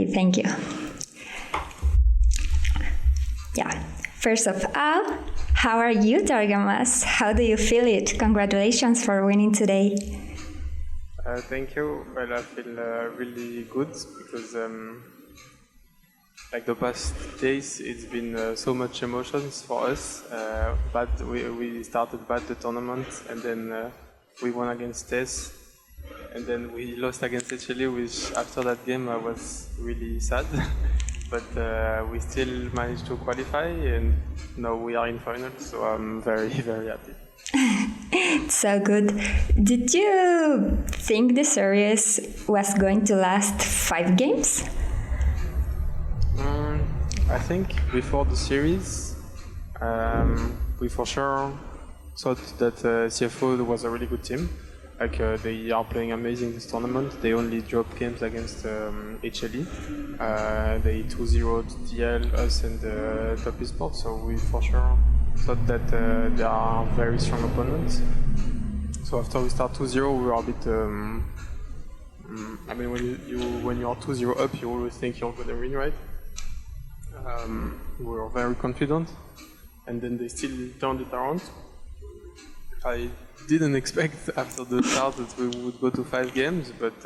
thank you. Yeah. First of all, how are you, Targamas? How do you feel it? Congratulations for winning today. Thank you. Well, I feel really good because like the past days, it's been so much emotions for us. But we started bad the tournament, and then we won against Tess, and then we lost against Chile, which after that game I was really sad. But we still managed to qualify, and now we are in final, so I'm very, very happy. So good. Did you think the series was going to last 5 games? I think before the series, we for sure thought that CFO was a really good team. Like they are playing amazing this tournament. They only dropped games against HLE. They 2-0'd DL, us, and Top Esports. So we for sure thought that they are very strong opponents. So after we start 2-0, we were a bit. I mean, when you are 2-0 up, you always think you're gonna win, right? We were very confident, and then they still turned it around. I didn't expect after the start that we would go to 5 games, but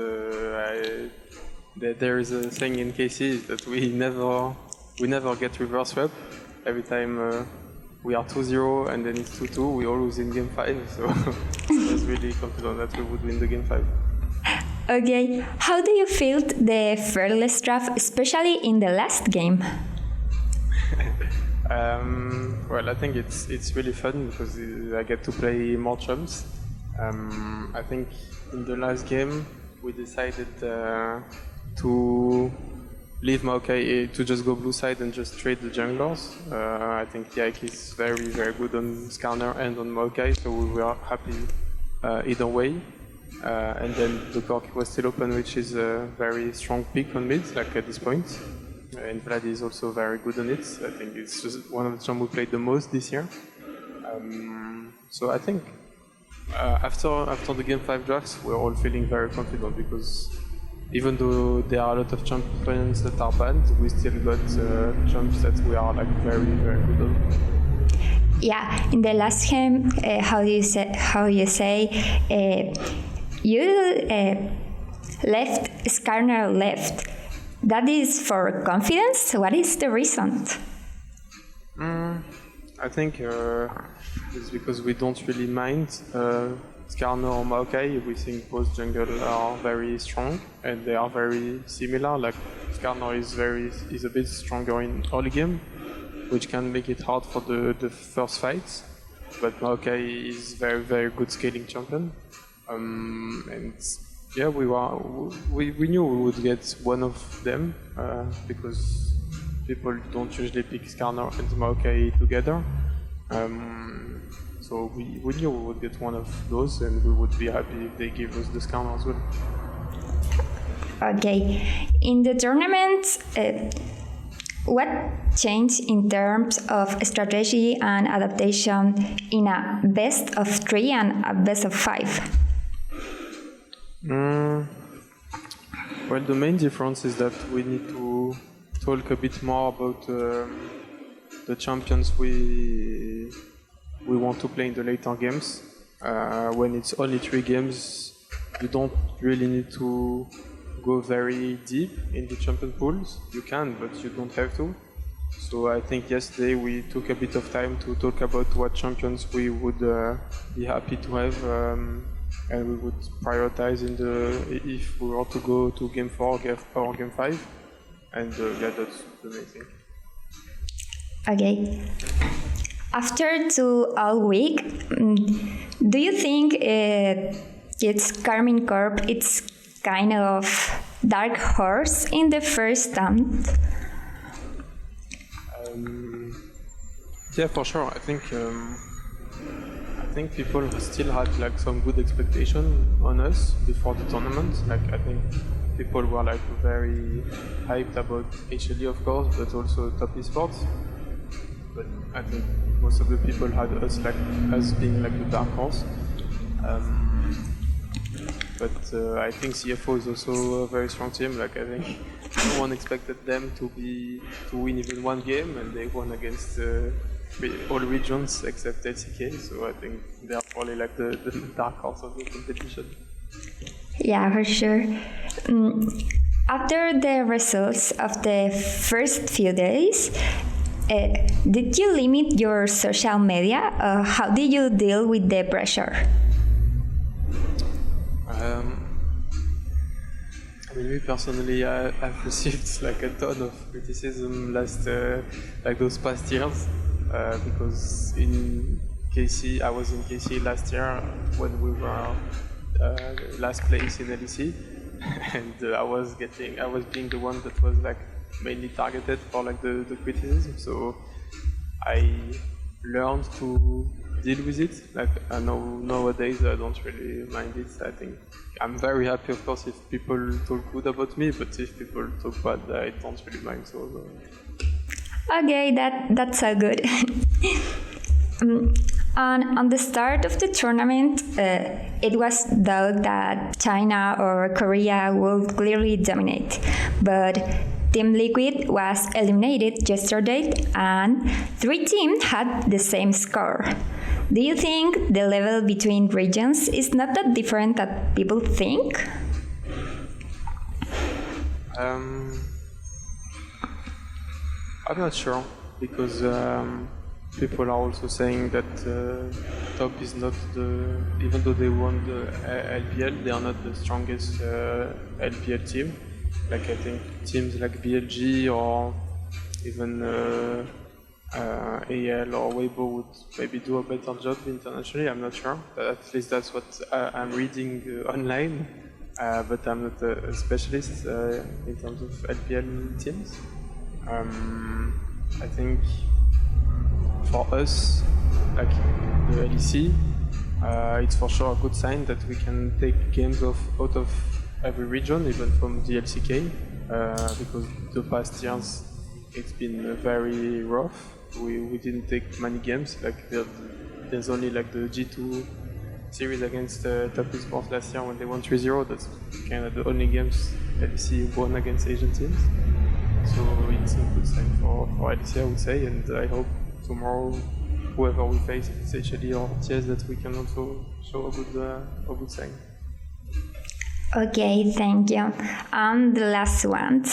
there is a saying in KC that we never get reverse sweep. Every time we are 2-0 and then it's 2-2, we always in game 5. So I was really confident that we would win the game 5. Okay, how do you feel the fearless draft, especially in the last game? Well, I think it's really fun because I get to play more champs. I think in the last game we decided to leave Maokai to just go blue side and just trade the junglers. I think Yike is very, very good on Skarner and on Maokai, so we were happy either way. And then the Corp was still open, which is a very strong pick on mid, like at this point. And Vlad is also very good on it. I think it's just one of the champs we played the most this year. So I think after the game 5 drafts, we're all feeling very confident because even though there are a lot of champions that are banned, we still got champs that we are like very, very good on. Yeah, in the last game, you left Skarner left. That is for confidence? What is the reason? I think it's because we don't really mind Skarner or Maokai. We think both jungle are very strong and they are very similar. Like Skarner is a bit stronger in early game, which can make it hard for the first fights. But Maokai is very, very good scaling champion. And yeah, we knew we would get one of them because people don't usually pick Skarner and Maokai together. So we knew we would get one of those, and we would be happy if they give us the Skarner as well. Okay, in the tournament, what changed in terms of strategy and adaptation in a best of 3 and a best of 5? Well, the main difference is that we need to talk a bit more about the champions we want to play in the later games. When it's only 3 games, you don't really need to go very deep in the champion pools. You can, but you don't have to. So I think yesterday we took a bit of time to talk about what champions we would be happy to have. And we would prioritize if we were to go to game 4 or game 5, and yeah, that's the main thing. Okay. After 2 all week, do you think it's Karmine Corp? It's kind of dark horse in the first attempt? Yeah, for sure. I think people still had like some good expectation on us before the tournament. Like I think people were like very hyped about HLE, of course, but also Top Esports. But I think most of the people had us like as being like the dark horse. But I think CFO is also a very strong team. Like I think no one expected them to win even one game, and they won against all regions except LCK. So I think they are probably like the dark horse of the competition. Yeah, for sure. After the results of the first few days, did you limit your social media? How did you deal with the pressure? I mean, me personally, I've received like a ton of criticism like those past years, because in KC, I was in KC last year when we were last place in LEC, and I was being the one that was like mainly targeted for like the criticism. So I learned to deal with it. Like I know nowadays I don't really mind it. I think I'm very happy, of course, if people talk good about me, but if people talk bad, I don't really mind. So. Okay, that's so good. On the start of the tournament, it was thought that China or Korea would clearly dominate, but Team Liquid was eliminated yesterday and 3 teams had the same score. Do you think the level between regions is not that different that people think? I'm not sure, because people are also saying that Top is not even though they won the LPL, they are not the strongest LPL team. Like I think teams like BLG or even AL or Weibo would maybe do a better job internationally. I'm not sure. At least that's what I'm reading online. But I'm not a specialist in terms of LPL teams. I think for us, like the LEC, it's for sure a good sign that we can take games out of every region, even from the LCK, because the past years it's been very rough. We didn't take many games. Like there's only like the G2 series against Top Esports last year when they won 3-0. That's kind of the only games LEC won against Asian teams. So it's a good sign for LEC, I would say, and I hope tomorrow, whoever we face, if it's HLE or TS, that we can also show a good sign. Okay, thank you. And the last one.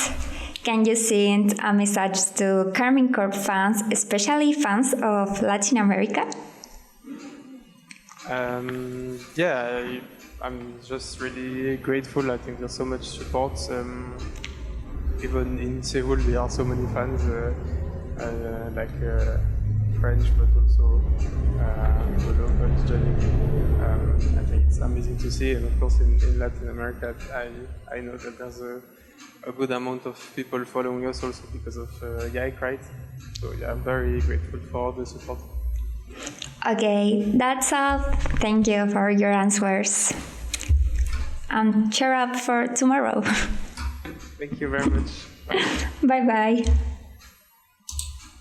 Can you send a message to Karmine Corp fans, especially fans of Latin America? I'm just really grateful. I think there's so much support. Even in Seoul, there are so many fans, French, but also the locals joining. I think it's amazing to see, and of course in Latin America, I know that there's a good amount of people following us also because of Yike, right? So yeah, I'm very grateful for the support. Okay, that's all. Thank you for your answers. And cheer up for tomorrow. Thank you very much. Bye bye.